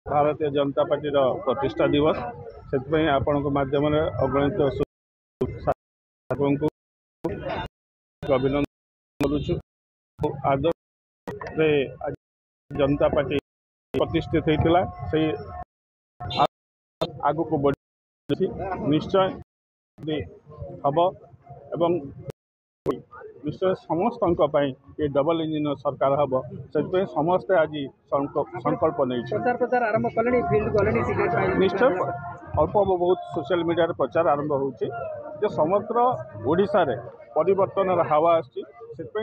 Bharatiya Janata party प्रतिष्ठा दिवस से आपण माध्यम अगणित को अभिनंदन करुचु। आदर्श जनता पार्टी प्रतिष्ठित होता से आग को बढ़ी निश्चय हम एवं निश्चय समस्त ये डबल इंजिन सरकार हम से समस्ते आज संकल्प नहीं प्रचार आरंभ कले निश्चय अल्प बहुत सोशल मीडिया प्रचार आरंभ हो समग्र ओडिशा रे परिवर्तन हावा आसी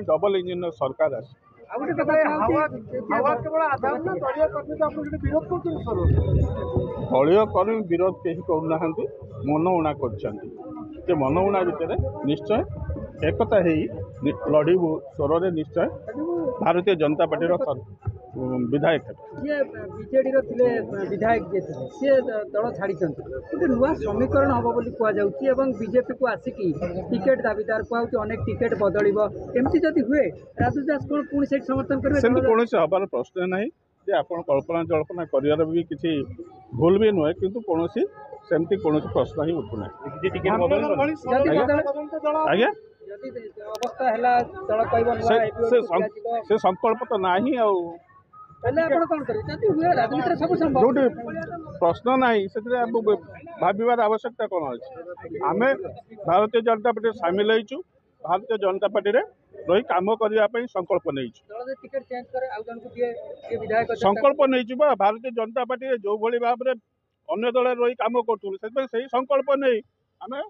डबल इंजिन सरकार आसी दलीय कर्मी विरोध कहीं करना मनउणा कर मनउणा भितर निश्चय एकता लड़ू स्वर निश्चय भारतीय जनता पार्टी विधायक बीजेडी विधायक सी दल छाड़ी गोटे नुआ समीकरण हम बोली कहुच्छी बीजेपी को आसिक टिकेट दाबीदार कहूँ अनेक टिकेट बदल एमती जदि हुए राजू दास कौन पुणी से समर्थन करेंगे कौन हबार प्रश्न ना जे आप कल्पना जल्पना कर भी किसी भूल भी नुहे किंतु कौन सेमती कौन प्रश्न ही उठुना आज्ञा से संकल्प तो ना ही जो प्रश्न ना से भावार आवश्यकता कौन अच्छी आम भारतीय जनता पार्टी सामिल होइचु भारतीय जनता पार्टी रे रही काम करने संकल्प नहीं संकल्प नहीं भारतीय जनता पार्टी जो भाई भाव में अन्य दल रही काम कर संकल्प नहीं आम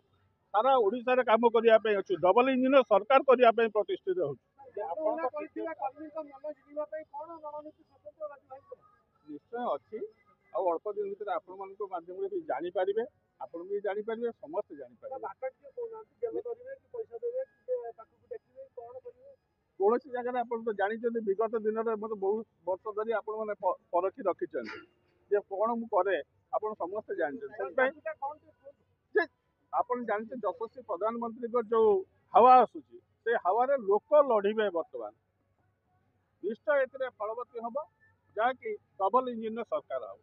सारा ओडिशा रे काम करने अच्छी डबल इंजिन सरकार करने प्रतिष्ठित हो निश्चय अच्छी अल्प दिन भर आपण माध्यम जापारे आपण भी जापारे समस्त जापारे कौन जगह आप जानते विगत दिन में मतलब बहुत वर्ष धरी आपण परखी रखिंट जे कौन मुझे आप समस्ते जानते आप जानते यशस्वी प्रधानमंत्री जो हवा आसूची से हवा लोक लड़े बर्तमान निश्चय ए फलवती हम जहाँकि डबल इंजिन सरकार हम।